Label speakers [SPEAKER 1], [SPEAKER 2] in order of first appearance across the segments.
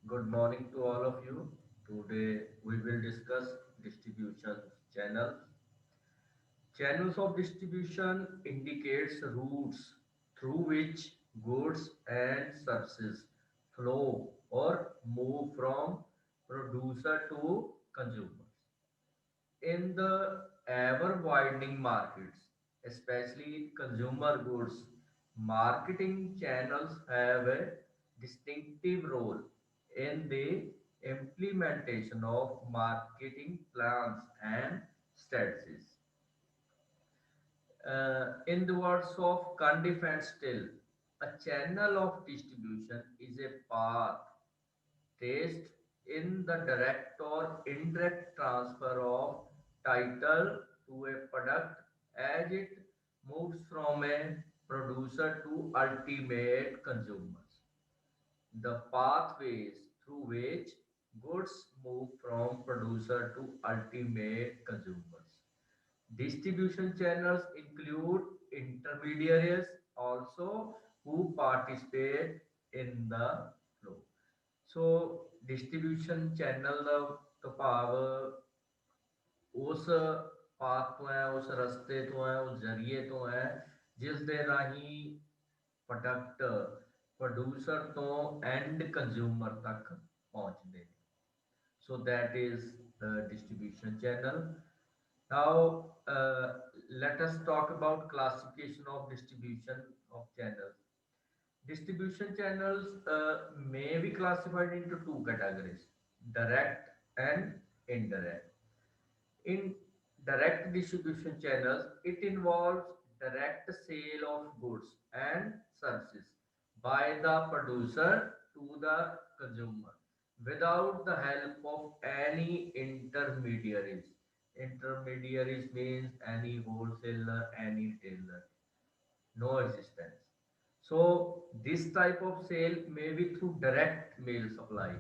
[SPEAKER 1] Good morning to all of you. Today we will discuss distribution channels. Channels of distribution indicates routes through which goods and services flow or move from producer to consumers. In the ever widening markets, especially in consumer goods, marketing channels have a distinctive role in the implementation of marketing plans and strategies. In the words of Cundiff and Still, a channel of distribution is a path traced in the direct or indirect transfer of title to a product as it moves from a producer to ultimate consumers. The pathways through which goods move from producer to ultimate consumers. Distribution channels include intermediaries also who participate in the flow. So distribution channel ਦਾ ਭਾਵ ਉਸ path ਤੋਂ ਹੈ, ਉਸ ਰਸਤੇ ਤੋਂ ਹੈ, ਉਸ ਜ਼ਰੀਏ ਤੋਂ ਹੈ ਜਿਸ ਦੇ ਰਾਹੀਂ ਪ੍ਰੋਡਕਟ ਪ੍ਰੋਡਿਊਸਰ ਤੋਂ ਐਂਡ ਕੰਜ਼ਿਊਮਰ ਤੱਕ ਪਹੁੰਚਦੇ ਨੇ. So that is the distribution channel. Now let us talk about classification of distribution of channels. Distribution channels may be classified into two categories, direct and indirect. In direct distribution channels, it involves direct sale of goods and services by the producer to the consumer without the help of any intermediaries. Intermediaries means any wholesaler, any retailer, no existence. So this type of sale may be through direct mail supply,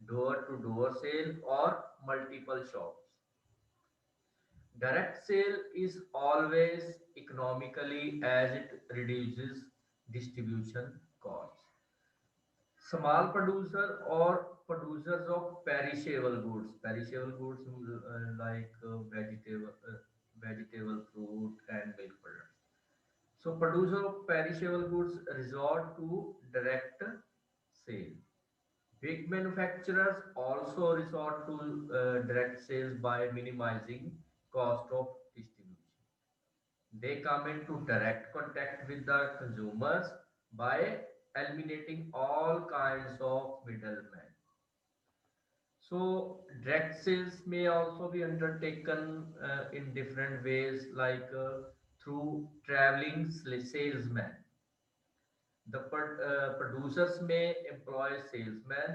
[SPEAKER 1] door to door sale or multiple shops. Direct sale is always economically as it reduces distribution costs. Small producer or producers of perishable goods like vegetable, fruit, and milk products. So producer of perishable goods resort to direct sale. Big manufacturers also resort to direct sales by minimizing cost of distribution. They come into direct contact with the consumers by eliminating all kinds of middlemen. So direct sales may also be undertaken in different ways, like through traveling salesmen. The producers may employ salesmen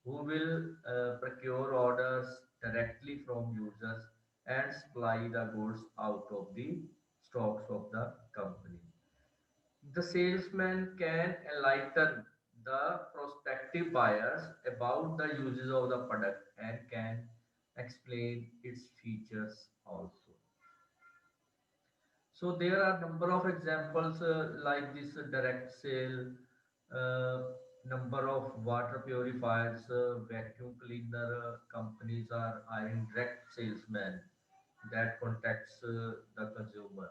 [SPEAKER 1] who will procure orders directly from users and supply the goods out of the stocks of the company. The salesman can enlighten the prospective buyers about the uses of the product and can explain its features also. So there are number of examples like this direct sale, uh, number of water purifiers, vacuum cleaner companies are hiring direct salesmen that contacts the consumer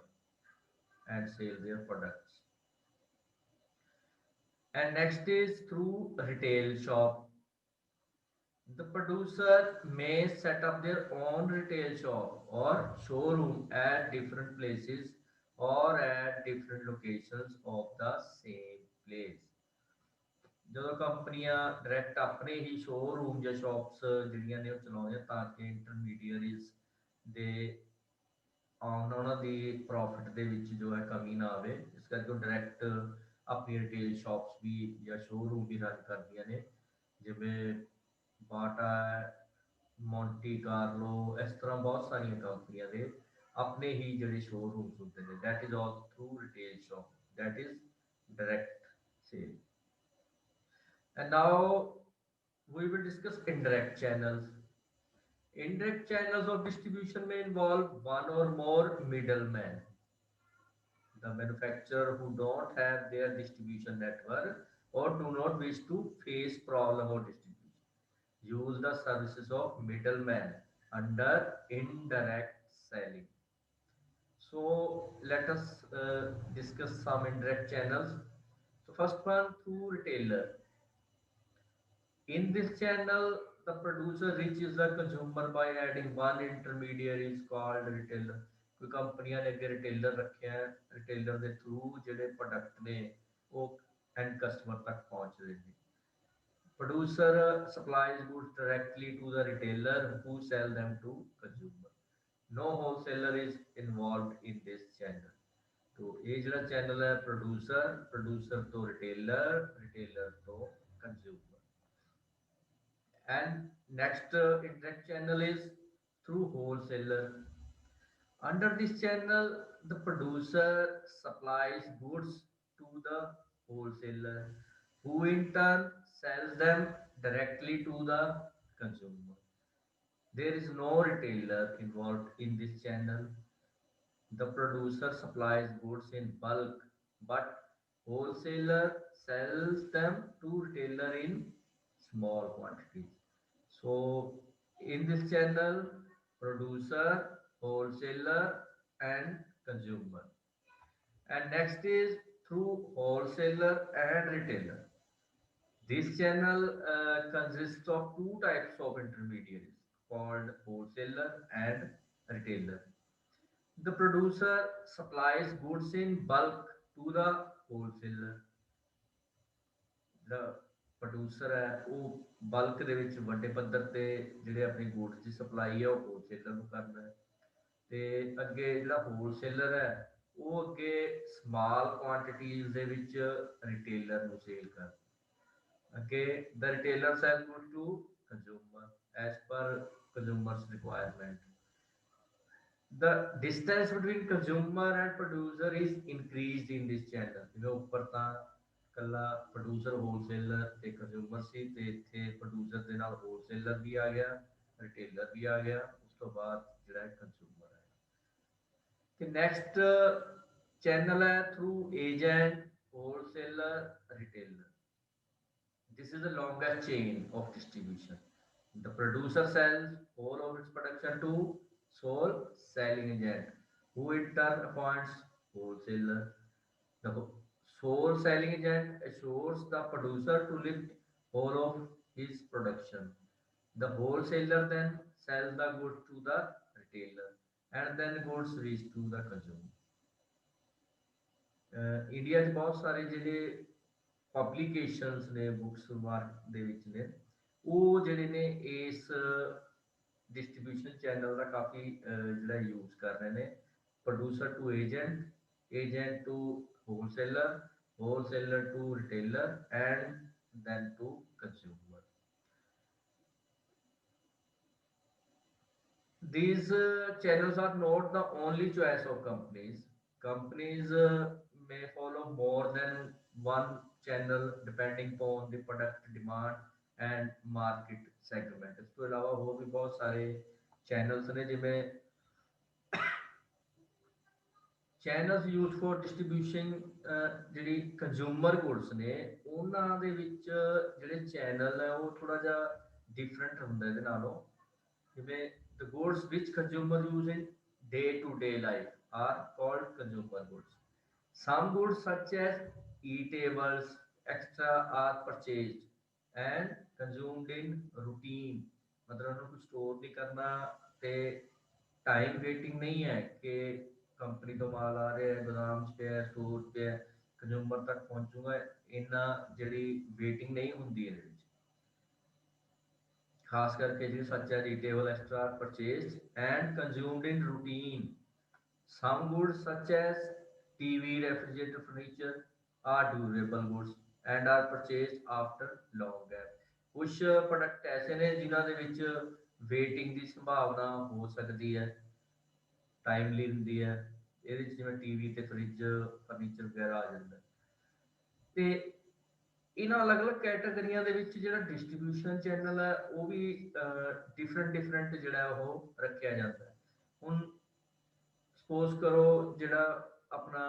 [SPEAKER 1] and sell their products. And next is through retail shop. The producer may set up their own retail shop or showroom at different places or at different locations of the same place. ਜਦੋਂ ਕੰਪਨੀਆਂ direct ਆਪਣੇ ਹੀ showroom ਜਾਂ shops ਜਿਹੜੀਆਂ ਨੇ ਉਹ ਚਲਾਉਂਦੀਆਂ ਤਾਂ ਕਿ ਇੰਟਰਮੀਡੀਅਰੀਜ਼ ਦੇ ਆਉਣ ਉਹਨਾਂ ਦੀ ਪ੍ਰੋਫਿਟ ਦੇ ਵਿੱਚ ਜੋ ਹੈ ਕਮੀ ਨਾ ਆਵੇ, ਇਸ ਕਰਕੇ ਉਹ ਡਾਇਰੈਕਟ ਆਪਣੀ ਰਿਟੇਲ ਸ਼ਾਪਸ ਵੀ ਜਾਂ ਸ਼ੋਰੂਮ ਵੀ ਰਨ ਕਰਦੀਆਂ ਨੇ, ਜਿਵੇਂ ਬਾਟਾ ਹੈ, ਮੌਂਟੀ ਕਾਰਲੋ, ਇਸ ਤਰ੍ਹਾਂ ਬਹੁਤ ਸਾਰੀਆਂ ਕੰਪਨੀਆਂ ਦੇ ਆਪਣੇ ਹੀ ਜਿਹੜੇ ਸ਼ੋਰੂਮਸ ਹੁੰਦੇ ਨੇ, that is all through retail shop, that is direct sale. And now we will discuss indirect channels. Indirect channels of distribution may involve one or more middlemen. The manufacturer who don't have their distribution network or do not wish to face problem of distribution. use the services of middlemen under indirect selling. So let us discuss some indirect channels. So first one, through retailer. In this channel, the producer reaches the consumer by adding one intermediary is called retailer. ਕੋਈ ਕੰਪਨੀਆਂ ਨੇ ਅੱਗੇ retailer ਰੱਖਿਆ ਹੈ, retailer ਦੇ through ਜਿਹੜੇ product ਨੇ ਉਹ ਐਂਡ ਕਸਟਮਰ ਤੱਕ ਪਹੁੰਚਦੇ ਨੇ. Producer supplies goods directly to the retailer who sell them to consumer. No wholesaler is involved in this channel. तो ये ਜਿਹੜਾ channel है producer, producer to retailer, retailer to consumer. And next indirect channel is through wholesaler. Under this channel, the producer supplies goods to the wholesaler, who in turn sells them directly to the consumer. There is no retailer involved in this channel. The producer supplies goods in bulk, but wholesaler sells them to retailer in small quantities. So in this channel, producer, wholesaler, and consumer. And next is through wholesaler and retailer. This channel consists of two types of intermediaries called wholesaler and retailer. The producer supplies goods in bulk to the wholesaler. ਜਿਹੜਾ producer ਹੈ ਉਹ ਬਲਕ ਦੇ ਵਿੱਚ ਵੱਡੇ ਪੱਧਰ ਤੇ ਜਿਹੜੇ ਆਪਣੀ ਗੂਡਸ ਦੀ ਸਪਲਾਈ ਹੈ ਉਹ ਹੋਲਸੇਲਰ ਨੂੰ ਕਰਦਾ ਹੈ ਤੇ ਅੱਗੇ ਜਿਹੜਾ ਹੋਲਸੇਲਰ ਹੈ ਉਹ ਅੱਗੇ ਸਮਾਲ ਕੁਆਂਟੀਟੀਜ਼ ਦੇ ਵਿੱਚ ਰਿਟੇਲਰ ਨੂੰ ਸੇਲ ਕਰਦਾ. ਅੱਗੇ the retailer sell good to consumer as per consumers requirement. The distance between consumer and producer is increased in this channel. ਜਿਵੇਂ ਉੱਪਰ ਤਾਂ ਕੱਲਾ ਪ੍ਰੋਡਿਊਸਰ ਹੋਲਸੇਲਰ ਤੇ ਕੰਜ਼ਿਊਮਰ ਸੀ ਤੇ ਇੱਥੇ ਪ੍ਰੋਡਿਊਸਰ ਦੇ ਨਾਲ ਹੋਲਸੇਲਰ ਵੀ ਆ ਗਿਆ, ਰਿਟੇਲਰ ਵੀ ਆ ਗਿਆ, ਉਸ ਤੋਂ ਬਾਅਦ ਜਿਹੜਾ ਹੈ ਕੰਜ਼ਿਊਮਰ ਹੈ. ਤੇ ਨੈਕਸਟ ਚੈਨਲ ਹੈ through agent, wholesaler, retailer. This is the longest chain of distribution. The producer sells all of its production to sole selling agent, who in turn appoints wholesaler. The sole selling agent assures the producer to lift all of his production. The wholesaler then sells the goods to the retailer, and then goods reach to the consumer. India 'ਚ ਬਹੁਤ ਸਾਰੇ ਜਿਹੜੇ ਪਬਲੀਕੇਸ਼ਨਸ ਨੇ books market ਦੇ ਵਿੱਚ ਨੇ ਉਹ ਜਿਹੜੇ ਨੇ ਇਸ ਡਿਸਟ੍ਰੀਬਿਊਸ਼ਨ ਚੈਨਲ ਦਾ ਕਾਫੀ ਜਿਹੜਾ ਯੂਜ਼ ਕਰ ਰਹੇ ਨੇ. Producer to agent, agent to wholesaler, wholesaler to retailer, and then to consumer. These channels are not the only choice of companies. Companies may follow more than one channel depending upon the product demand and market segment. ਇਸ ਤੋਂ ਇਲਾਵਾ ਹੋਰ ਵੀ ਬਹੁਤ ਸਾਰੇ channels ਨੇ ਜਿਵੇਂ channels use for distribution ਜਿਹੜੀ consumer goods ਨੇ ਉਹਨਾਂ ਦੇ ਵਿੱਚ ਜਿਹੜੇ ਚੈਨਲ ਹੈ ਉਹ ਥੋੜਾ ਜਿਹਾ ਡਿਫਰੈਂਟ ਹੁੰਦਾ ਇਹਦੇ ਨਾਲੋਂ. ਜਿਵੇਂ the goods which consumer use in day to day life are called consumer goods. Some goods such as eatables extra are purchased and consumed in routine. मतलब उन्होंने कुछ स्टोर नहीं करना ते टाइम वेटिंग नहीं है कि कंपनी तो माल आ रहा है गोदाम पे है स्टोर पे है कंज्यूमर तक पहुंचूगा इन्ना जी वेटिंग नहीं होंगी ये. खास करके जी such as retail extra purchased and consumed in routine. Some goods such as TV, refrigerator, furniture are durable goods and are purchased after long gap. कुछ प्रोडक्ट ऐसे ने जिन्हां दे विच वेटिंग की संभावना हो सकती है, टाइमली हुंदी है. ਇਹਦੇ ਵਿੱਚ ਜਿਵੇਂ ਟੀਵੀ ਤੇ ਫ੍ਰਿਜ ਫਰਨੀਚਰ ਵਗੈਰਾ ਆ ਜਾਂਦਾ ਤੇ ਇਹਨਾਂ ਅਲੱਗ-ਅਲੱਗ ਕੈਟਾਗਰੀਆਂ ਦੇ ਵਿੱਚ ਜਿਹੜਾ ਡਿਸਟ੍ਰੀਬਿਊਸ਼ਨ ਚੈਨਲ ਹੈ ਉਹ ਵੀ ਡਿਫਰੈਂਟ ਜਿਹੜਾ ਉਹ ਰੱਖਿਆ ਜਾਂਦਾ ਹੈ. ਹੁਣ ਸਪੋਜ਼ ਕਰੋ ਜਿਹੜਾ ਆਪਣਾ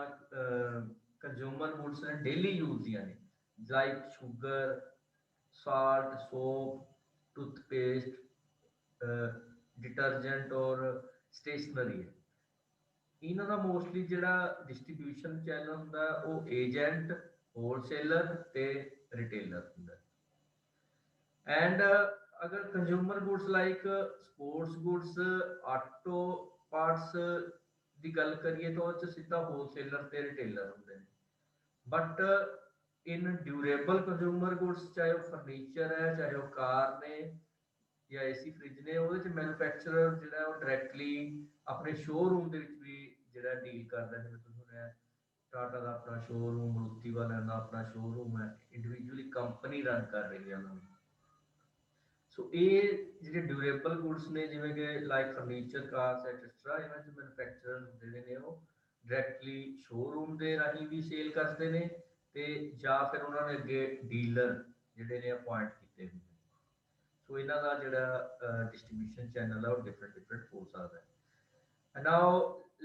[SPEAKER 1] ਕੰਜ਼ਿਊਮਰ ਗੁੱਡਸ ਨੇ ਡੇਲੀ ਯੂਜ਼ ਦੀਆਂ ਨੇ like sugar, salt, soap, toothpaste, detergent और स्टेशनरी है। ਇਹਨਾਂ ਦਾ ਮੋਸਟਲੀ ਜਿਹੜਾ ਡਿਸਟ੍ਰੀਬਿਊਸ਼ਨ ਚੈਨਲ ਹੁੰਦਾ ਉਹ ਏਜੰਟ, ਹੋਲਸੇਲਰ ਤੇ ਰਿਟੇਲਰ ਹੁੰਦਾ। ਐਂਡ ਅਗਰ consumer goods like sports goods, auto parts ਦੀ ਗੱਲ ਕਰੀਏ ਤਾਂ ਉਹ 'ਚ ਸਿੱਧਾ ਹੋਲਸੇਲਰ ਤੇ ਰਿਟੇਲਰ ਹੁੰਦੇ ਨੇ। ਬਟ ਇਨ ਡਿਊਰੇਬਲ ਕੰਜ਼ਿਊਮਰ ਗੁड्स, ਚਾਹੇ ਉਹ ਫਰਨੀਚਰ ਹੈ, ਚਾਹੇ ਉਹ ਕਾਰ ਨੇ ਜਾਂ ਏਸੀ ਫ੍ਰਿਜ ਨੇ, ਉਹਦੇ 'ਚ ਮੈਨੂਫੈਕਚਰਰ ਜਿਹੜਾ ਉਹ ਡਾਇਰੈਕਟਲੀ ਆਪਣੇ ਸ਼ੋਅਰੂਮ ਦੇ ਵਿੱਚ ਵੀ ਜਿਹੜਾ ਡੀਲ ਕਰਦਾ। ਜਿਵੇਂ ਤੁਸੀਂ ਸੁਣਿਆ ਟਾਟਾ ਦਾ ਆਪਣਾ ਸ਼ੋਅਰੂਮ, ਮਰੂਤੀ ਵਾਲਿਆਂ ਦਾ ਆਪਣਾ ਸ਼ੋਅਰੂਮ ਹੈ, ਇੰਡੀਵਿਜੂਅਲੀ ਕੰਪਨੀ ਰਨ ਕਰ ਰਹੀ ਹੈ ਉਹਨਾਂ ਨੂੰ। ਸੋ ਇਹ ਜਿਹੜੇ ਡਿਊਰੇਬਲ ਗੁड्स ਨੇ, ਜਿਵੇਂ ਕਿ ਲਾਈਕ ਫਰਨੀਚਰ, ਕਾਰਸ ਐਟਸਟਰਾ, ਇਹਨਾਂ 'ਚ ਮੈਨੂਫੈਕਚਰਰ ਜਿਹੜੇ ਨੇ ਉਹ ਡਾਇਰੈਕਟਲੀ ਸ਼ੋਅਰੂਮ ਦੇ ਰਾਹੀਂ ਵੀ ਸੇਲ ਕਰਦੇ ਨੇ ਤੇ ਜਾਂ ਫਿਰ ਉਹਨਾਂ ਨੇ ਅੱਗੇ ਡੀਲਰ ਜਿਹੜੇ ਨੇ ਅਪੁਆਇੰਟ ਕੀਤੇ ਹੁੰਦੇ ਨੇ। ਸੋ ਇਹਨਾਂ ਦਾ ਜਿਹੜਾ ਡਿਸਟ੍ਰੀਬਿਊਸ਼ਨ ਚੈਨਲ ਹੈ ਉਹ ਡਿਫਰੈਂਟ ਡਿਫਰੈਂਟ ਹੋ ਸਕਦਾ ਹੈ। And now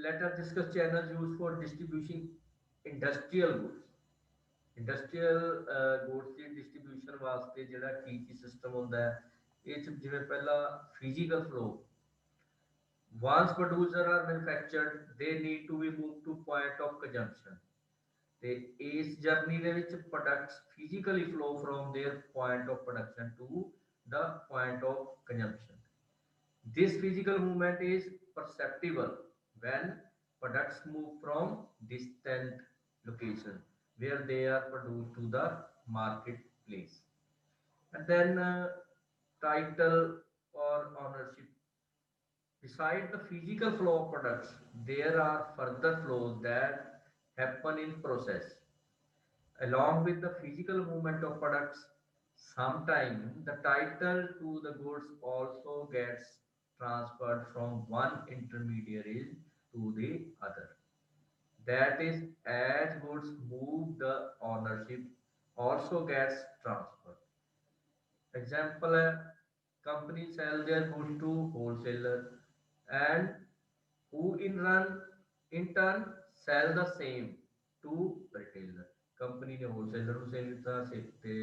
[SPEAKER 1] let us discuss channels used for distributing industrial goods. Industrial goods the distribution ਵਾਸਤੇ ਜਿਹੜਾ ਕੀ ਸਿਸਟਮ ਹੁੰਦਾ ਹੈ, ਇਹ 'ਚ ਜਿਵੇਂ ਪਹਿਲਾ physical flow. Once producer are manufactured, they need to be moved to point of consumption. ਤੇ ਇਸ ਜਰਨੀ ਦੇ ਵਿੱਚ products physically flow from their point of production to the point of consumption. This physical movement is perceptible when products move from distant location where they are produced to the marketplace. And then title or ownership. Beside the physical flow of products, there are further flows that happen in process. Along with the physical movement of products, sometimes the title to the goods also gets transferred from one intermediary to the other. That is, as goods move, the ownership also gets transferred. Example है, company sell their goods to wholesaler and who in turn sell the same to retailer. Company ने wholesaler ਨੂੰ sell ਕੀਤਾ ਤੇ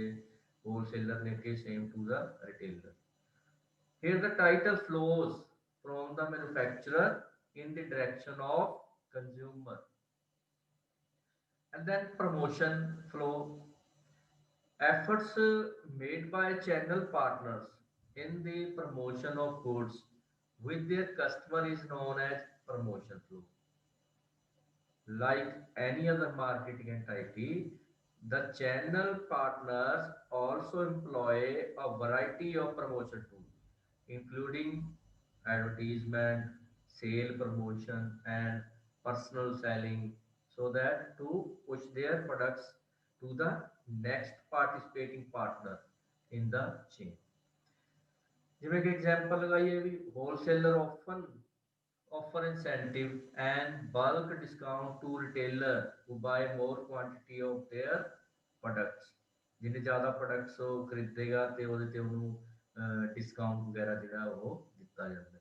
[SPEAKER 1] wholesaler ने के same to the retailer. Here the title flows from the manufacturer in the direction of consumer. And then promotion flow. Efforts made by channel partners in the promotion of goods with their customer is known as promotion flow. Like any other marketing activity, the channel partners also employ a variety of promotion tools, including advertisement, sale promotion, and personal selling, so that to push their products to the next participating partner in the chain. ਜਿਵੇਂ ਕਿ example ਲਗਾਈਏ ਵੀ wholesaler often offer incentive and bulk discount to retailer who buy more quantity of their products. ਜਿੰਨੇ ਜ਼ਿਆਦਾ products ਉਹ ਖਰੀਦੇਗਾ ਤੇ ਉਹਦੇ ਤੇ ਉਹਨੂੰ ਡਿਸਕਾਊਂਟ ਵਗੈਰਾ ਜਿਹੜਾ ਉਹ ਦਿੱਤਾ ਜਾਂਦਾ ਹੈ।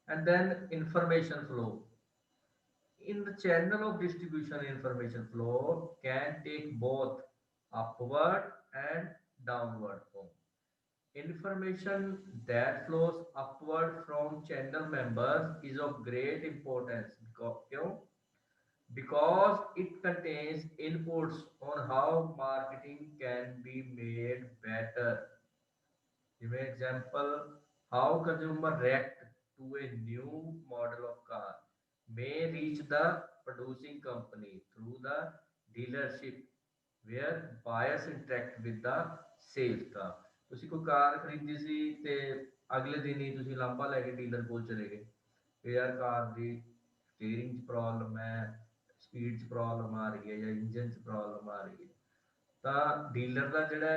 [SPEAKER 1] And then information flow. In the channel of distribution, information flow can take both upward and downward form. Information that flows upward from channel members is of great importance because it contains inputs on how marketing can be made better. Give an example, how consumer react to a new model of car may reach the producing company through the dealership where buyers interact with the sales staff. ਤੁਸੀਂ ਕੋਈ ਕਾਰ ਖਰੀਦੀ ਸੀ ਤੇ ਅਗਲੇ ਦਿਨ ਹੀ ਤੁਸੀਂ ਲਾਂਭਾ ਲੈ ਕੇ dealer ਕੋਲ ਚਲੇ ਗਏ ਕਿ ਯਾਰ ਕਾਰ ਦੀ ਸਟੀਅਰਿੰਗ 'ਚ ਪ੍ਰੋਬਲਮ ਹੈ, ਸਪੀਡ 'ਚ ਪ੍ਰੋਬਲਮ ਆ ਰਹੀ ਹੈ ਜਾਂ ਇੰਜਨ 'ਚ ਪ੍ਰੋਬਲਮ ਆ ਰਹੀ ਹੈ। ਤਾਂ ਡੀਲਰ ਦਾ ਜਿਹੜਾ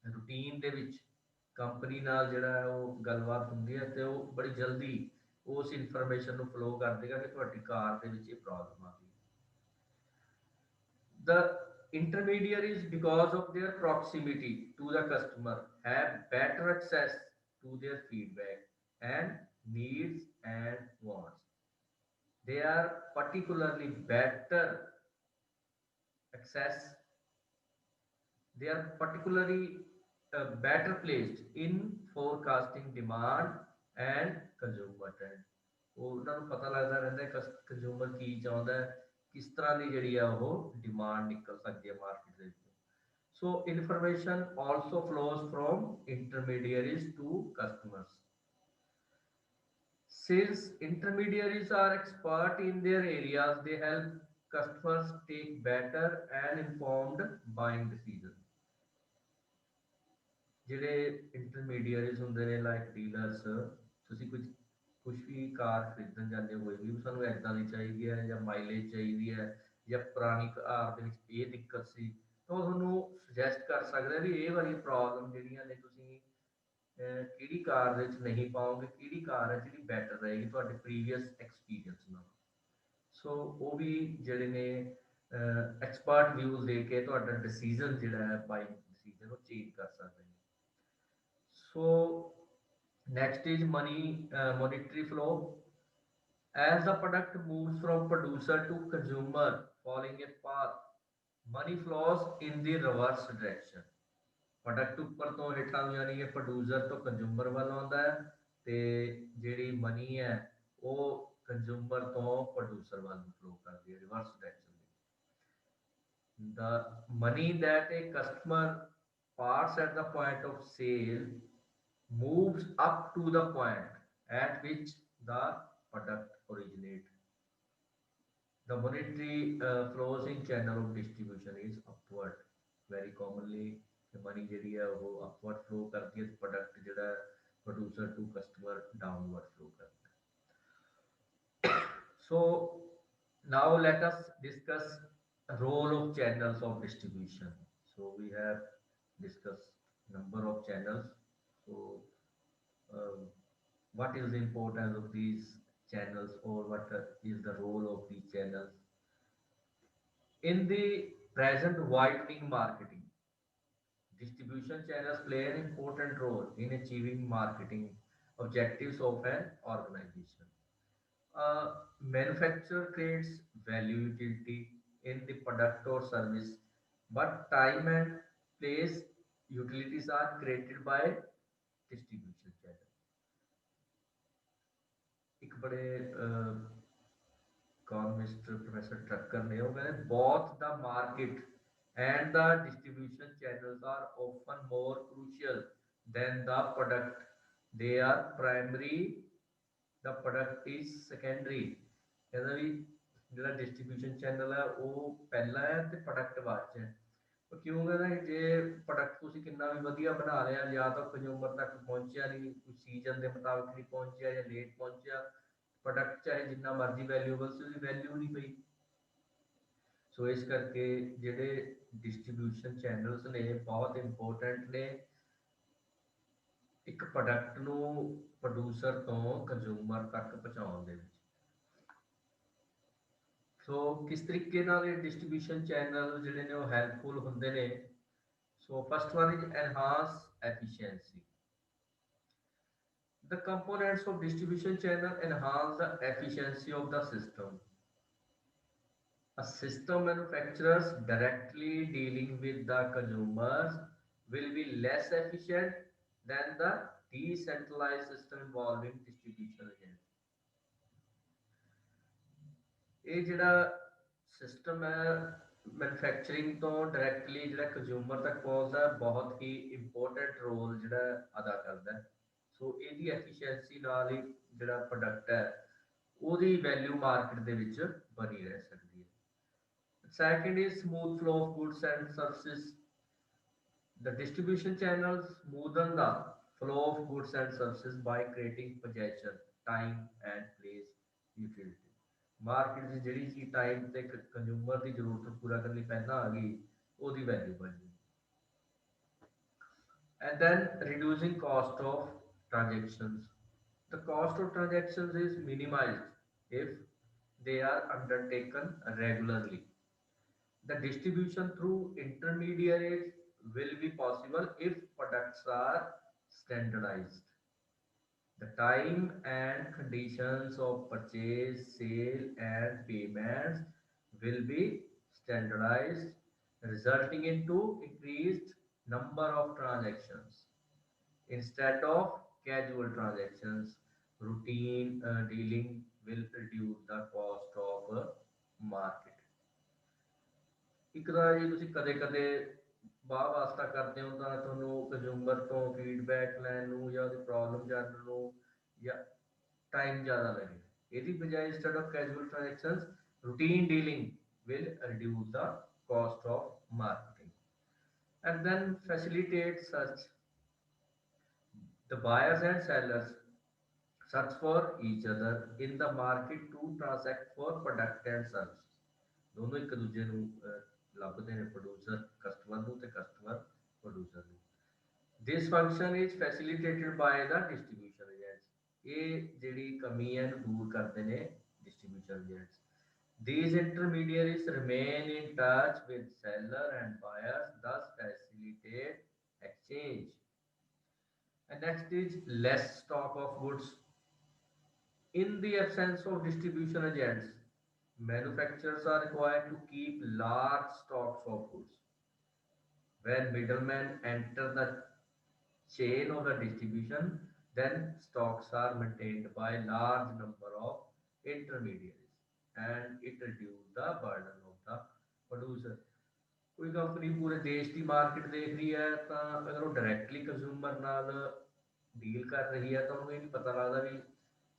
[SPEAKER 1] ਰੂਟੀਨ ਦੇ ਵਿੱਚ ਕੰਪਨੀ ਨਾਲ ਜਿਹੜਾ ਉਹ ਗੱਲਬਾਤ ਹੁੰਦੀ ਹੈ ਤੇ ਉਹ ਬੜੀ ਜਲਦੀ ਉਸ ਇਨਫੋਰਮੇਸ਼ਨ ਨੂੰ ਫਲੋ ਕਰ ਦੇਗਾ ਕਿ ਤੁਹਾਡੀ ਕਾਰ ਦੇ ਵਿੱਚ ਇਹ ਪ੍ਰੋਬਲਮ ਆ ਗਈ। The intermediaries, because of their proximity to the customer, have better access to their feedback and needs and wants. They are particularly better access. They are particularly better placed in forecasting demand and consumer trend। ਉਹਨਾਂ ਨੂੰ ਪਤਾ ਲੱਗਦਾ ਰਹਿੰਦਾ ਹੈ consumer ਕੀ ਚਾਹੁੰਦਾ ਹੈ, ਕਿਸ ਤਰ੍ਹਾਂ ਦੀ ਜਿਹੜੀ ਆ ਉਹ ਡਿਮਾਂਡ ਨਿਕਲ ਸਕਦੀ ਹੈ ਮਾਰਕੀਟ ਦੇ ਵਿੱਚੋਂ। So information also flows from intermediaries to customers. Since intermediaries are expert in their areas, they help customers take better and informed buying decisions। ਜਿਹੜੇ ਇੰਟਰਮੀਡੀਅਰੀਜ਼ ਹੁੰਦੇ ਨੇ ਲਾਈਕ ਡੀਲਰਸ, ਤੁਸੀਂ ਕੁਝ ਵੀ ਕਾਰ ਖਰੀਦਣ ਜਾਂਦੇ ਹੋ, ਕੋਈ ਵੀ ਸਾਨੂੰ ਇੱਦਾਂ ਦੀ ਚਾਹੀਦੀ ਹੈ ਜਾਂ ਮਾਈਲੇਜ ਚਾਹੀਦੀ ਹੈ ਜਾਂ ਪੁਰਾਣੀ ਕਾਰ ਦੇ ਵਿੱਚ ਇਹ ਦਿੱਕਤ ਸੀ, ਤਾਂ ਉਹ ਤੁਹਾਨੂੰ ਸੁਜੈਸਟ ਕਰ ਸਕਦਾ ਵੀ ਇਹ ਵਾਲੀ ਪ੍ਰੋਬਲਮ ਜਿਹੜੀਆਂ ਨੇ ਤੁਸੀਂ ਕਿਹੜੀ ਕਾਰ ਦੇ ਵਿੱਚ ਨਹੀਂ ਪਾਓਗੇ, ਕਿਹੜੀ ਕਾਰ ਹੈ ਜਿਹੜੀ ਬੈਟਰ ਰਹੇਗੀ ਤੁਹਾਡੇ ਪ੍ਰੀਵੀਅਸ ਐਕਸਪੀਰੀਅੰਸ ਨਾਲ। ਸੋ ਉਹ ਵੀ ਜਿਹੜੇ ਨੇ ਐਕਸਪਰਟ ਵਿਊਜ਼ ਦੇ ਕੇ ਤੁਹਾਡਾ ਡਿਸੀਜਨ ਜਿਹੜਾ ਹੈ ਬਾਈਂਗ ਡਿਸੀਜਨ ਉਹ ਚੇਂਜ ਕਰ ਸਕਦੇ ਨੇ। So next is monetary flow. As the product moves from producer to consumer following a path, money flows in the reverse direction। Product ਉੱਪਰ ਤੋਂ ਹੇਠਾਂ ਨੂੰ ਯਾਨੀ ਕਿ ਪ੍ਰੋਡਿਊਸਰ ਤੋਂ ਕੰਜ਼ਿਊਮਰ ਵੱਲ ਆਉਂਦਾ ਹੈ, ਤੇ ਜਿਹੜੀ ਮਨੀ ਹੈ ਉਹ ਕੰਜ਼ਿਊਮਰ ਤੋਂ ਪ੍ਰੋਡਿਊਸਰ ਵੱਲ ਨੂੰ ਫਲੋ ਕਰਦੀ ਹੈ ਰਿਵਰਸ ਡਾਇਰੈਕਸ਼ਨ ਵਿੱਚ। The money that a customer parts at the point of sale moves up to the point at which the product originates। The monetary flows in channel of distribution is upward। Very commonly the money ਜਿਹੜੀ ਹੈ ਉਹ upward flow ਕਰਦੀ ਹੈ, product ਜਿਹੜਾ producer to customer downward flow ਕਰਦਾ ਹੈ। So now let us discuss role of channels of distribution। So we have discussed number of channels। So um, what is the importance of these channels, or what is the role of these channels in the present widening marketing? Distribution channels play an important role in achieving marketing objectives of an organization। Manufacturer creates value utility in the product or service, but time and place utilities are created by distribution channel। एक बड़े economist professor trucker ने वो कहते both the market and the distribution channels are often more crucial than the product। They are primary, the product is secondary। कहता भी ਜਿਹੜਾ distribution channel ਹੈ ਉਹ ਪਹਿਲਾ ਹੈ ਤੇ ਪ੍ਰੋਡਕਟ ਬਾਅਦ ਚ ਹੈ। ਉਹ ਕਿਉਂ ਕਹਿੰਦਾ ਜੇ ਪ੍ਰੋਡਕਟ ਤੁਸੀਂ ਕਿੰਨਾ ਵੀ ਵਧੀਆ ਬਣਾ ਲਿਆ, ਜਾਂ ਤਾਂ ਕੰਜ਼ਿਊਮਰ ਤੱਕ ਪਹੁੰਚਿਆ ਨਹੀਂ, ਕੋਈ ਸੀਜ਼ਨ ਦੇ ਮੁਤਾਬਕ ਨਹੀਂ ਪਹੁੰਚਿਆ ਜਾਂ ਲੇਟ ਪਹੁੰਚਿਆ, ਪ੍ਰੋਡਕਟ ਚਾਹੇ ਜਿੰਨਾ ਮਰਜ਼ੀ ਵੈਲਿਊਬਲ ਸੀ ਉਹਦੀ ਵੈਲਿਊ ਨਹੀਂ ਪਈ। ਸੋ ਇਸ ਕਰਕੇ ਜਿਹੜੇ ਡਿਸਟ੍ਰੀਬਿਊਸ਼ਨ ਚੈਨਲਸ ਨੇ ਬਹੁਤ ਇੰਪੋਰਟੈਂਟ ਨੇ ਇੱਕ ਪ੍ਰੋਡਕਟ ਨੂੰ ਪ੍ਰੋਡਿਊਸਰ ਤੋਂ ਕੰਜ਼ਿਊਮਰ ਤੱਕ ਪਹੁੰਚਾਉਣ ਦੇ ਵਿੱਚ। ਸੋ ਕਿਸ ਤਰੀਕੇ ਨਾਲ ਇਹ ਡਿਸਟ੍ਰੀਬਿਊਸ਼ਨ ਚੈਨਲ ਜਿਹੜੇ ਨੇ ਉਹ ਹੈਲਪਫੁਲ ਹੁੰਦੇ ਨੇ। So first one is enhance efficiency. The components of distribution channel enhance the efficiency of the system। A system manufacturers directly dealing with the consumers will be less efficient than the decentralized system involving distribution agents। ਇਹ ਜਿਹੜਾ system ਹੈ manufacturing ਤੋਂ directly ਜਿਹੜਾ consumer ਤੱਕ ਪਹੁੰਚਦਾ ਬਹੁਤ ਹੀ important role ਜਿਹੜਾ ਅਦਾ ਕਰਦਾ ਹੈ। ਸੋ ਇਹਦੀ ਐਫੀਸ਼ੀਐਂਸੀ ਨਾਲ ਹੀ ਜਿਹੜਾ ਪ੍ਰੋਡਕਟ ਹੈ ਉਹਦੀ ਵੈਲਿਊ ਮਾਰਕੀਟ ਦੇ ਵਿੱਚ ਬਣੀ ਰਹਿ ਸਕਦੀ ਹੈ। Second is smooth flow of goods and services. The distribution channels smoothen the flow of goods and services by creating possession, time and place utility। Market 'ਚ ਜਿਹੜੀ ਚੀਜ਼ ਟਾਈਮ ਤੇ ਕੰਜ਼ਿਊਮਰ ਦੀ ਜ਼ਰੂਰਤ ਪੂਰਾ ਕਰਨ ਲਈ ਪਹਿਲਾਂ ਆ ਗਈ ਉਹਦੀ ਵੈਲਿਊ ਬਣ ਗਈ। And then reducing cost of transactions। The cost of transactions is minimized if they are undertaken regularly। The distribution through intermediaries will be possible if products are standardized। The time and conditions of purchase, sale and payments will be standardized, resulting into increased number of transactions instead of casual transactions. Routine dealing will reduce the cost of market. ਇੱਕ ਤਾਂ ਜੀ ਤੁਸੀਂ ਕਦੇ ਕਦੇ ਵਾਹ ਵਾਸਤਾ ਕਰਦੇ ਹੋ ਤਾਂ ਤੁਹਾਨੂੰ ਕੰਜ਼ਿਊਮਰ ਤੋਂ ਫੀਡਬੈਕ ਲੈਣ ਨੂੰ ਜਾਂ ਉਹਦੀ ਪ੍ਰੋਬਲਮ ਜਾਣਨ ਨੂੰ ਜਾਂ ਟਾਈਮ ਜ਼ਿਆਦਾ ਲੱਗੇ। ਇਹਦੀ ਬਜਾਏ instead of casual transactions routine dealing will reduce the cost of marketing and then facilitate search. The buyers and sellers search for each other in the market to transact for product and service. ਦੋਨੋਂ ਇੱਕ ਦੂਜੇ ਨੂੰ ਲੱਭਦੇ ਨੇ, producer customer ਨੂੰ ਤੇ customer producer ਨੂੰ। This function is facilitated by the distribution agents. ਇਹ ਜਿਹੜੀ ਕਮੀ ਹੈ ਨੂੰ ਦੂਰ ਕਰਦੇ ਨੇ distribution agents. These intermediaries remain in touch with seller and buyers, thus facilitate exchange. And next is less stock of goods. In the absence of distribution agents, manufacturers are required to keep large stocks of goods. When middlemen enter the chain of the distribution, then stocks are maintained by large number of intermediaries and it reduces the burden of the producer. ਕੋਈ company ਪੂਰੇ ਦੇਸ਼ ਦੀ market ਦੇਖ ਰਹੀ ਹੈ ਤਾਂ ਅਗਰ ਉਹ directly consumer ਨਾਲ ਡੀਲ ਕਰ ਰਹੀ ਹੈ ਤਾਂ ਉਹਨੂੰ ਇਹ ਨਹੀਂ ਪਤਾ ਲੱਗਦਾ ਵੀ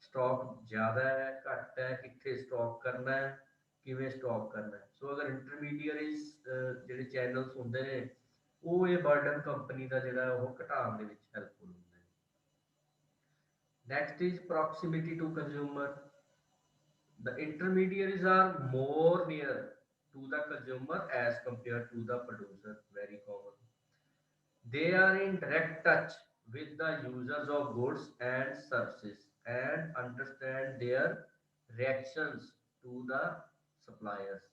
[SPEAKER 1] ਸਟਾਕ ਜ਼ਿਆਦਾ ਹੈ ਘੱਟ ਹੈ, ਕਿੱਥੇ ਸਟਾਕ ਕਰਨਾ ਹੈ, ਕਿਵੇਂ ਸਟਾਕ ਕਰਨਾ ਹੈ। ਸੋ ਅਗਰ ਇੰਟਰਮੀਡੀਏਟਰੀਜ਼ ਜਿਹੜੇ ਚੈਨਲਸ ਹੁੰਦੇ ਨੇ ਉਹ ਇਹ ਬਰਡਨ ਕੰਪਨੀ ਦਾ ਜਿਹੜਾ ਉਹ ਘਟਾਉਣ ਦੇ ਵਿੱਚ ਹੈਲਪਫੁਲ ਹੁੰਦੇ ਨੇ। Next is proximity to consumer. The intermediaries are more near to the consumer as compared to the producer, very common. They are in direct touch with the users of goods and services and understand their reactions to the suppliers.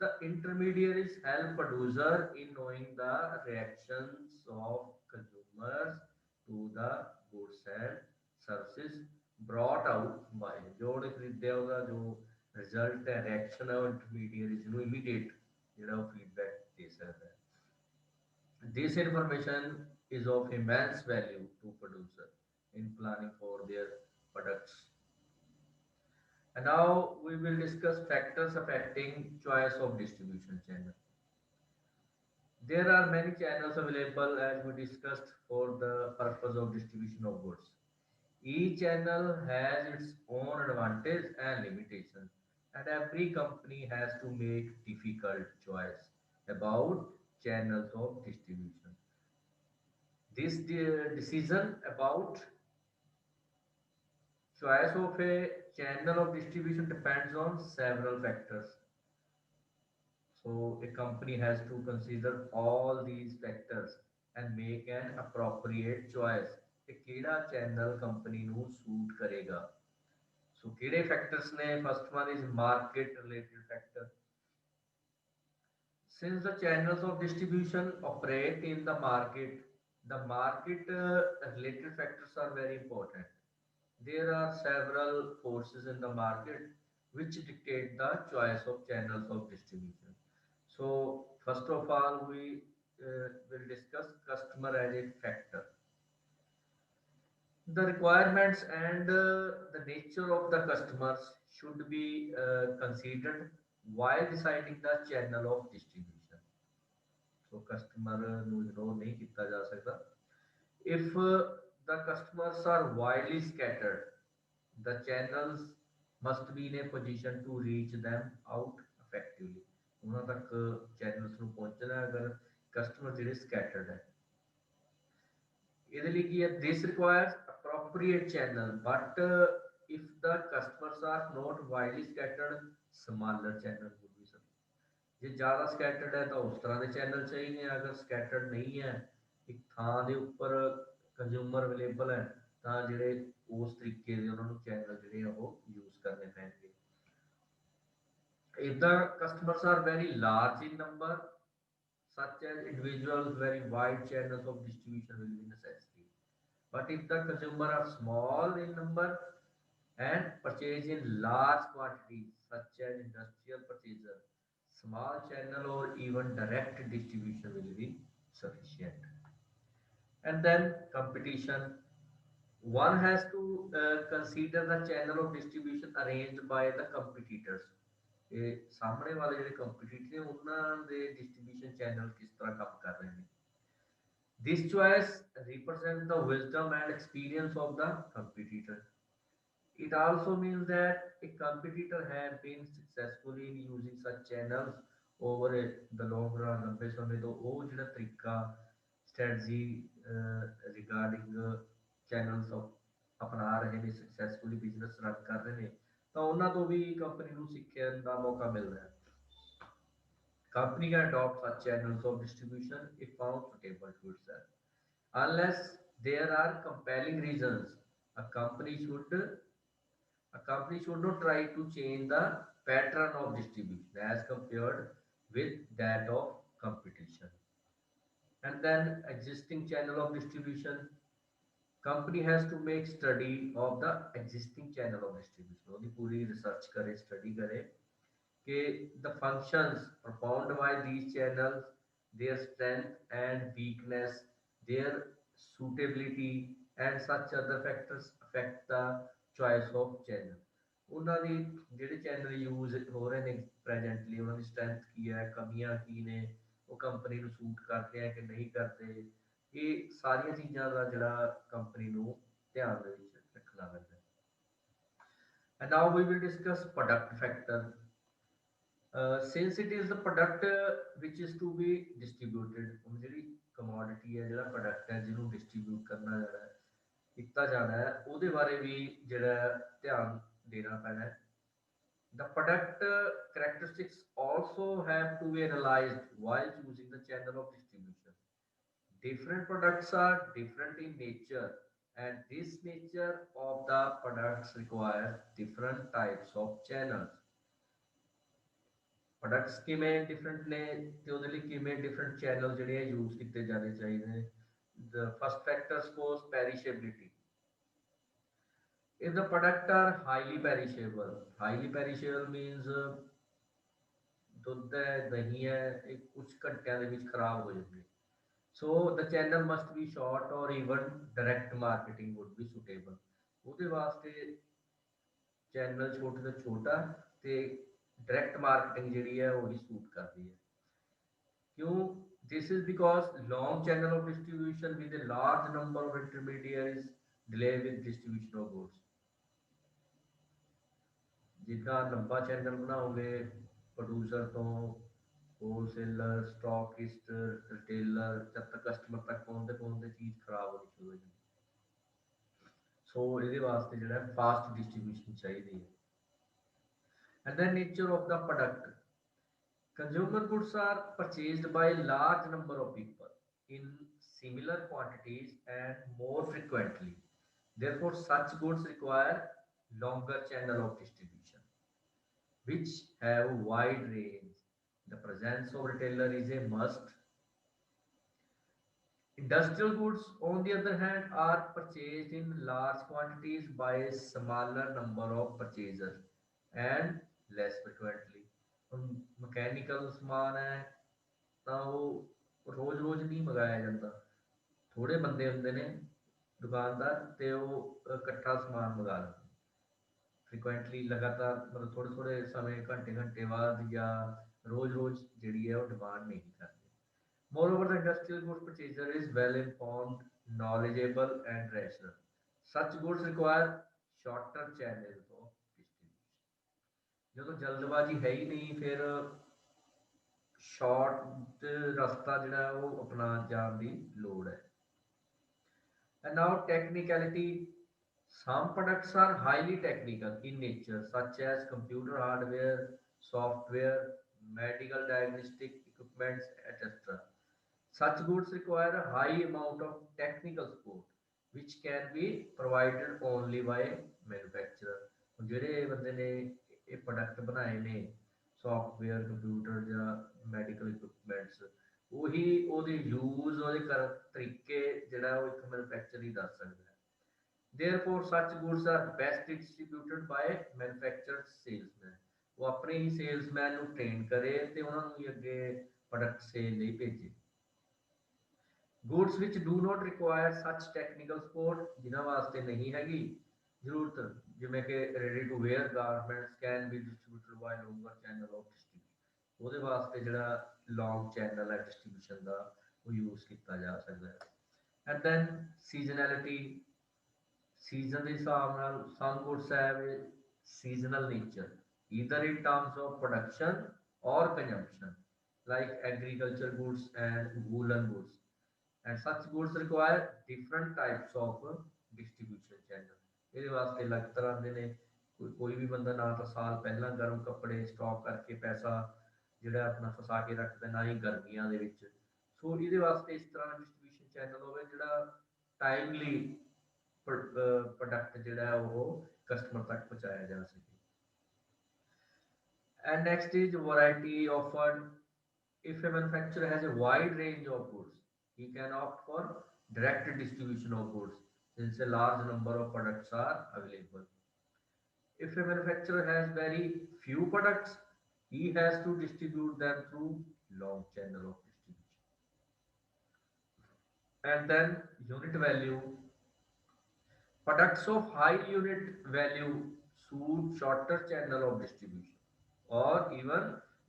[SPEAKER 1] The intermediaries help producer in knowing the reactions of consumers to the goods and services brought out by ਜੋ ਉਹਨੇ ਖਰੀਦਿਆ ਉਹਦਾ ਜੋ result ਹੈ reaction ਹੈ ਉਹ ਇੰਟਰਮੀਡੀਏਟਰੀਜ਼ ਨੂੰ immediate ਜਿਹੜਾ ਉਹ ਫੀਡਬੈਕ ਦੇ ਸਕਦਾ ਹੈ। This information is of immense value to producer in planning for their products. And now we will discuss factors affecting choice of distribution channel. There are many channels available as we discussed for the purpose of distribution of goods. Each channel has its own advantage and limitation, and every company has to make difficult choice about channels of distribution. This decision about choice of a channel of distribution depends on several factors. So a company has to consider all these factors and make an appropriate choice ਕਿ ਕਿਹੜਾ channel company ਨੂੰ suit ਕਰੇਗਾ। ਸੋ ਕਿਹੜੇ factors ਨੇ? First one is market related factor. Since the channels of distribution operate in the market related factors are very important. There are several forces in the market which dictate the choice of channels of distribution. So first of all, we will discuss customer as a factor. The requirements and the nature of the customers should be considered while deciding the channel of distribution. So customer ਨੂੰ ignore ਨਹੀਂ ਕੀਤਾ ਜਾ ਸਕਦਾ। If the customers are widely scattered, the channels must be in a position to reach them out effectively. ਉਹਨਾਂ ਤੱਕ channels ਨੂੰ ਪਹੁੰਚਣਾ ਅਗਰ ਕਸਟਮਰ ਜਿਹੜੇ ਸਕੈਟਰਡ ਹੈ। ਇਹਦੇ ਲਈ ਕੀ ਹੈ? This requires appropriate channel, but if the customers are not widely scattered, smaller channel would be sufficient. ਜੇ ਜ਼ਿਆਦਾ ਸਕੈਟਰਡ ਹੈ ਤਾਂ ਉਸ ਤਰ੍ਹਾਂ ਦੇ ਚੈਨਲ ਚਾਹੀਦੇ ਆ। ਅਗਰ ਸਕੈਟਰਡ ਨਹੀਂ ਹੈ, ਇੱਕ ਥਾਂ ਦੇ ਉੱਪਰ ਕੰਜ਼ਿਊਮਰ ਅਵੇਲੇਬਲ ਹੈ ਤਾਂ ਜਿਹੜੇ ਉਸ ਤਰੀਕੇ ਦੇ ਉਹਨਾਂ ਨੂੰ ਚੈਨਲ ਜਿਹੜੇ ਆ ਉਹ ਯੂਜ਼ ਕਰਨੇ ਪੈਣਗੇ। If the customers are very large in number, such as individuals, very wide channels of distribution will be necessary. But if the consumer are small in number and purchase in large quantities, such as industrial purchaser, small channel or even direct distribution will be sufficient. And then competition. One has to consider the channel of distribution arranged by the competitors. ਇਹ ਸਾਹਮਣੇ ਵਾਲੇ ਜਿਹੜੇ competitor ਨੇ ਉਹਨਾਂ ਦੇ distribution channel ਕਿਸ ਤਰ੍ਹਾਂ ਕੰਮ ਕਰ ਰਹੇ ਨੇ. This choice represents the wisdom and experience of the competitor. It also means that a competitor has been successful in using such channels over the long run. ਲੰਬੇ ਸਮੇਂ ਤੋਂ ਉਹ ਜਿਹੜਾ ਤਰੀਕਾ strategy regarding channels of ਅਪਣਾ ਰਹੇ ਨੇ successfully business run ਕਰ ਰਹੇ ਨੇ ਤਾਂ ਉਹਨਾਂ ਤੋਂ ਵੀ ਕੰਪਨੀ ਨੂੰ ਸਿੱਖਣ ਦਾ ਮੌਕਾ ਮਿਲਦਾ ਹੈ. Company can adopt such channels of distribution if found suitable to itself. Unless there are compelling reasons, a company should a company should not try to change the pattern of distribution as compared with that of competition. And then existing channel of distribution, company has to make study of the existing channel of distribution. ਉਹਦੀ ਪੂਰੀ research ਕਰੇ, study ਕਰੇ the functions performed by these channels, their strength and weakness, their suitability, and such other factors affect the choice of channel. ਉਹਨਾਂ ਦੀ ਜਿਹੜੇ channel use ਹੋ ਰਹੇ ਨੇ presently ਉਹਨਾਂ ਦੀ strength ਕੀ ਹੈ, ਕਮੀਆਂ ਕੀ ਨੇ, ਉਹ ਕੰਪਨੀ ਨੂੰ ਸੂਟ ਕਰਦੇ ਆ ਕਿ ਨਹੀਂ ਕਰਦੇ, ਇਹ ਸਾਰੀਆਂ ਚੀਜ਼ਾਂ ਦਾ ਜਿਹੜਾ ਕੰਪਨੀ ਨੂੰ ਧਿਆਨ ਦੇ ਵਿੱਚ ਰੱਖਣਾ ਪੈਂਦਾ. And now we will discuss product factor. Since it is the product which is to be distributed, ਹੁਣ ਜਿਹੜੀ commodity ਹੈ ਜਿਹੜਾ product ਹੈ ਜਿਹਨੂੰ distribute ਕਰਨਾ ਜਾਣਾ ਹੈ ਕੀਤਾ ਜਾਣਾ ਹੈ ਉਹਦੇ ਬਾਰੇ ਵੀ ਜਿਹੜਾ ਧਿਆਨ ਦੇਣਾ ਪੈਣਾ ਹੈ. The product characteristics also have to be analyzed while choosing the channel of distribution. Different products are different in nature and this nature of the products require different types of channels. Products ਕਿਵੇਂ different ਨੇ ਤੇ ਉਹਦੇ ਲਈ ਕਿਵੇਂ different channel ਜਿਹੜੇ ਆ use ਕੀਤੇ ਜਾਣੇ ਚਾਹੀਦੇ ਨੇ. The first factor suppose perishability. If the product are highly perishable means ਦੁੱਧ ਹੈ, ਦਹੀਂ ਹੈ, ਇਹ ਕੁਝ ਘੰਟਿਆਂ ਦੇ ਵਿੱਚ ਖਰਾਬ ਹੋ ਜਾਂਦੇ. So the channel must be short or even direct marketing would be suitable. ਉਹਦੇ ਵਾਸਤੇ ਚੈਨਲ ਛੋਟੇ ਤੋਂ ਛੋਟਾ ਤੇ डायरेक्ट मार्केटिंग जी है वही सूट करती है. क्यों? This is because long channel of distribution with a large number of intermediates delay with distribution of goods. जितना लंबा चैनल बनाओगे प्रोड्यूसर तो होलसेलर, स्टॉकिस्ट, रिटेलर, जब तक कस्टमर तक पहुंचते चीज़ खराब होनी शुरू हो जाती. सो ये वास्ते जो फास्ट डिस्ट्रीब्यूशन चाहिए. And the nature of the product. Consumer goods are purchased by a large number of people in similar quantities and more frequently. Therefore, such goods require longer channel of distribution, which have wide range. The presence of retailer is a must. Industrial goods, on the other hand, are purchased in large quantities by a smaller number of purchasers and less frequently. Mechanical ਸਮਾਨ ਹੈ ਤਾਂ ਉਹ ਰੋਜ਼-ਰੋਜ਼ ਨਹੀਂ ਮੰਗਾਇਆ ਜਾਂਦਾ. ਥੋੜੇ ਬੰਦੇ ਹੁੰਦੇ ਨੇ ਦੁਕਾਨਦਾਰ ਤੇ ਉਹ ਇਕੱਠਾ ਸਮਾਨ ਮੰਗਾ ਲੈਂਦੇ ਫ੍ਰੀਕੁਐਂਟਲੀ, ਲਗਾਤਾਰ ਮਤਲਬ ਥੋੜੇ-ਥੋੜੇ ਸਮੇਂ ਘੰਟੇ ਬਾਅਦ ਜਾਂ ਰੋਜ਼-ਰੋਜ਼ ਜਿਹੜੀ ਹੈ ਉਹ ਡਿਮਾਂਡ ਨਹੀਂ ਕਰਦੇ. Moreover, the industrial goods purchaser is well informed, knowledgeable and rational. Such goods require shorter channels of ਜਦੋਂ ਜਲਦਬਾਜ਼ੀ ਹੈ ਹੀ ਨਹੀਂ ਫਿਰ ਸ਼ਾਰਟ ਰਸਤਾ ਜਿਹੜਾ ਉਹ ਆਪਣਾ ਜਾਣ ਦੀ ਲੋੜ ਹੈ. And now technicality. Some products are highly technical in nature such as computer hardware, software, medical diagnostic equipments, etc. Such goods require a high amount of technical support which can be provided only by manufacturer. ਜਿਹੜੇ ਬੰਦੇ ਨੇ ਇਹ product ਬਣਾਏ ਨੇ software, computer ਜਾਂ medical equipments, ਉਹੀ ਉਹਦੇ use ਉਹਦੇ ਕਰਨ ਤਰੀਕੇ ਜਿਹੜਾ ਉਹ ਇੱਕ ਮੈਨੂਫੈਕਚਰ ਹੀ ਦੱਸ ਸਕਦਾ ਹੈ. Therefore, such goods are best distributed by manufactured salesmen. ਉਹ ਆਪਣੇ ਹੀ ਸੇਲਸਮੈਨ ਨੂੰ ਟ੍ਰੇਨ ਕਰੇ ਤੇ ਉਹਨਾਂ ਨੂੰ ਹੀ ਅੱਗੇ ਪ੍ਰੋਡਕਟ ਸੇਲ ਲਈ ਭੇਜੇ. ਗੁड्स which do not require such technical support, ਜਿਨ੍ਹਾਂ ਵਾਸਤੇ ਨਹੀਂ ਹੈਗੀ ਜ਼ਰੂਰਤ, ਜਿਵੇਂ ਕਿ ready to wear garments can be distributed by longer channel of distribution, ਉਹਦੇ ਵਾਸਤੇ ਜਿਹੜਾ long channel ਹੈ distribution ਦਾ ਉਹ use ਕੀਤਾ ਜਾ ਸਕਦਾ ਹੈ। And then seasonality, season ਦੇ ਹਿਸਾਬ ਨਾਲ some goods have a seasonal nature, either in terms of production or consumption, like agriculture goods and woolen goods, and such goods require different types of distribution channel। ਇਹਦੇ ਵਾਸਤੇ ਅਲੱਗ ਤਰ੍ਹਾਂ ਦੇ ਨੇ, ਕੋਈ ਵੀ ਬੰਦਾ ਨਾ ਤਾਂ ਸਾਲ ਪਹਿਲਾਂ ਗਰਮ ਕੱਪੜੇ ਸਟਾਕ ਕਰਕੇ ਪੈਸਾ ਜਿਹੜਾ ਆਪਣਾ ਫਸਾ ਕੇ ਰੱਖਦਾ, ਨਾ ਹੀ ਗਰਮੀਆਂ ਦੇ ਵਿੱਚ। ਸੋ ਇਹਦੇ ਵਾਸਤੇ ਇਸ ਤਰ੍ਹਾਂ ਦਾ ਡਿਸਟ੍ਰੀਬਿਊਸ਼ਨ ਚੈਨਲ ਹੋਵੇ ਜਿਹੜਾ ਟਾਈਮਲੀ ਪ੍ਰੋਡਕਟ ਜਿਹੜਾ ਹੈ ਉਹ ਕਸਟਮਰ ਤੱਕ ਪਹੁੰਚਾਇਆ ਜਾ ਸਕੇ। And next is variety offered. If a manufacturer has a wide range of goods, he can opt for direct distribution of goods since a large number of products are available. If a manufacturer has very few products, he has to distribute them through long channel of distribution. And then unit value. Products of high unit value suit shorter channel of distribution or even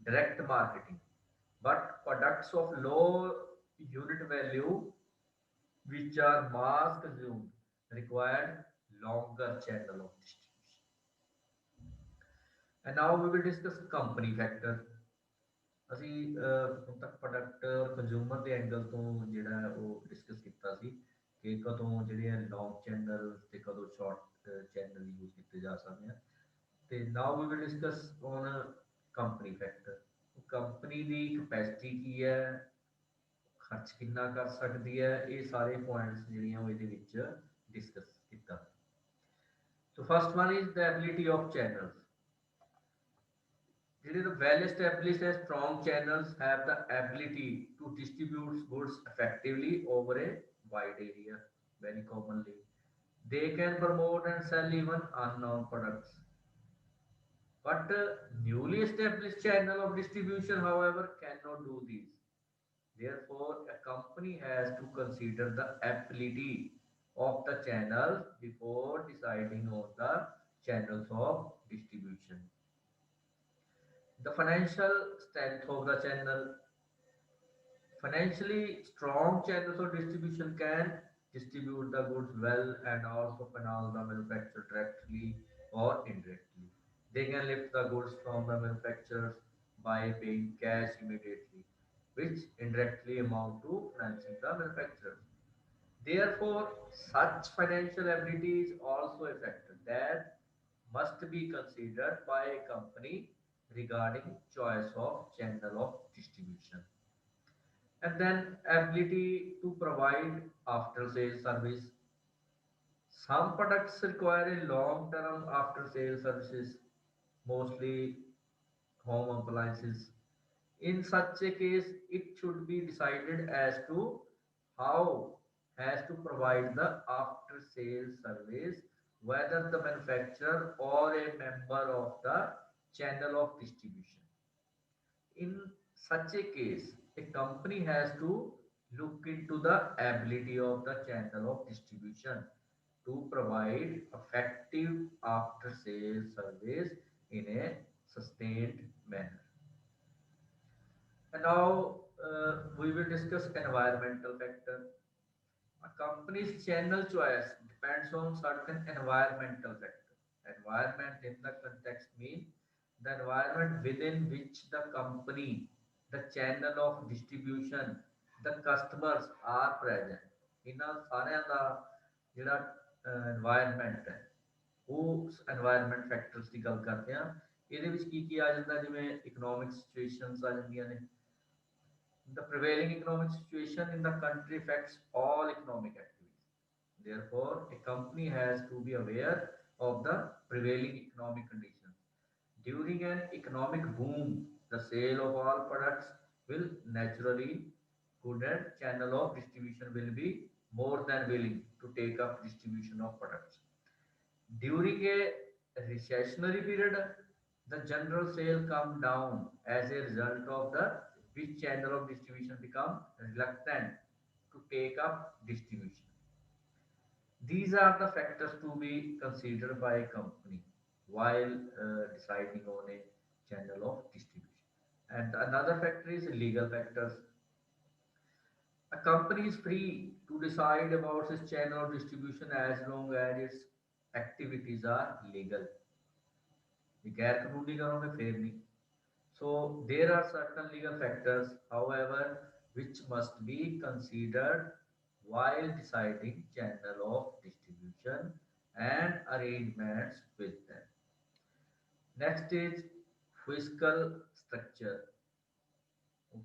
[SPEAKER 1] direct marketing. But products of low unit value, which are mass consumed, required longer channel of distribution. And now we will discuss company factor। ਅਸੀਂ ਹੁਣ ਤੱਕ product ਔਰ consumer ਦੇ angle ਤੋਂ ਜਿਹੜਾ ਉਹ discuss ਕੀਤਾ ਸੀ ਕਿ ਕਦੋਂ ਜਿਹੜੇ ਆ ਲੌਂਗ ਚੈਨਲ ਤੇ ਕਦੋਂ ਸ਼ਾਰਟ ਚੈਨਲ ਯੂਜ਼ ਕੀਤੇ ਜਾ ਸਕਦੇ ਆ। ਤੇ now we will discuss on company factor. Company ਦੀ ਕਪੈਸਿਟੀ ਕੀ ਹੈ, ਖਰਚ ਕਿੰਨਾ ਕਰ ਸਕਦੀ ਹੈ, ਇਹ ਸਾਰੇ ਪੁਆਇੰਟਸ ਜਿਹੜੀਆਂ ਉਹ ਇਹਦੇ ਵਿੱਚ ਡਿਸਕਸ ਕੀਤਾ। So first one is the ability of channels. The well established and strong channels have the ability to distribute goods effectively over a wide area very commonly. They can promote and sell even unknown products. But newly established channel of distribution, however, cannot do this. Therefore, a company has to consider the ability of the channel before deciding on the channels of distribution. The financial strength of the channel. Financially strong channels of distribution can distribute the goods well and also finance the manufacturer directly or indirectly. They can lift the goods from the manufacturers by paying cash immediately, which indirectly amount to financing the manufacturers. Therefore, such financial ability is also a factor that must be considered by a company regarding choice of channel of distribution. And then ability to provide after sales service. Some products require a long term after sales services, mostly home appliances. In such a case, it should be decided as to how has to provide the after sales service, whether the manufacturer or a member of the channel of distribution. In such a case, a company has to look into the ability of the channel of distribution to provide effective after sales service in a sustained manner. And now we will discuss environmental factor. A company's channel choice depends on certain environmental factors. Environment in the context means the environment within which the company, the channel of distribution, the customers are present। ਇਹਨਾਂ ਸਾਰਿਆਂ ਦਾ ਜਿਹੜਾ environment ਹੈ ਉਹ environment factors ਦੀ ਗੱਲ ਕਰਦੇ ਹਾਂ। ਇਹਦੇ ਵਿੱਚ ਕੀ ਆ ਜਾਂਦਾ, ਜਿਵੇਂ economic situations ਆ ਜਾਂਦੀਆਂ ਨੇ। The prevailing economic situation in the country affects all economic activities. Therefore, a company has to be aware of the prevailing economic conditions. During an economic boom, the sale of all products will naturally good and channel of distribution will be more than willing to take up distribution of products. During a recessionary period, the general sale come down as a result of the which channel of distribution become reluctant to take up distribution. These are the factors to be considered by a company while deciding on a channel of distribution. And another factor is legal factors. A company is free to decide about its channel of distribution as long as its activities are legal. ये गैर कानूनी करोगे फिर नहीं. So there are certain legal factors, however, which must be considered while deciding channel of distribution and arrangements with them. Next is fiscal structure.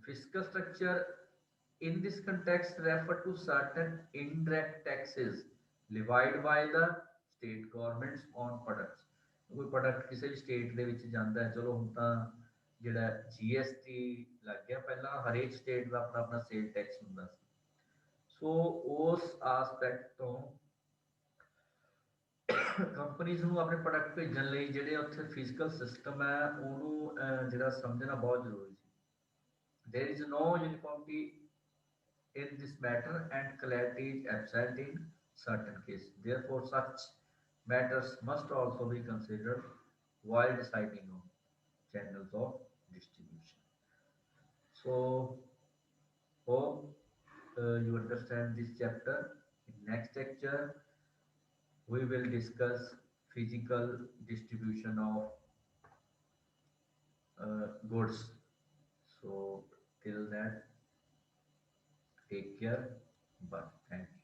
[SPEAKER 1] Fiscal structure in this context refer to certain indirect taxes levied by the state governments on products. ਕੋਈ product ਕਿਸੇ ਵੀ state ਦੇ ਵਿੱਚ ਜਾਂਦਾ ਹੈ, ਚਲੋ ਹੁਣ ਤਾਂ ਜਿਹੜਾ GST ਲੱਗ ਗਿਆ, ਪਹਿਲਾਂ ਹਰੇਕ ਸਟੇਟ ਦਾ ਆਪਣਾ ਆਪਣਾ ਸੇਲ ਟੈਕਸ ਹੁੰਦਾ ਸੀ. ਸੋ ਉਸ ਆਸਪੈਕਟ ਤੋਂ ਕੰਪਨੀਜ਼ ਨੂੰ ਆਪਣੇ ਪ੍ਰੋਡਕਟ ਭੇਜਣ ਲਈ ਜਿਹੜੇ ਉੱਥੇ ਫਿਜ਼ੀਕਲ ਸਿਸਟਮ ਹੈ ਉਹਨੂੰ ਜਿਹੜਾ ਸਮਝਣਾ ਬਹੁਤ ਜ਼ਰੂਰੀ ਸੀ. There is no uniformity in this matter and clarity is absent in certain cases. Therefore, such matters must also be considered while deciding on channels of distribution. So, hope you understand this chapter. In next lecture, we will discuss physical distribution of goods. So, till then, take care. Bye. Thank you.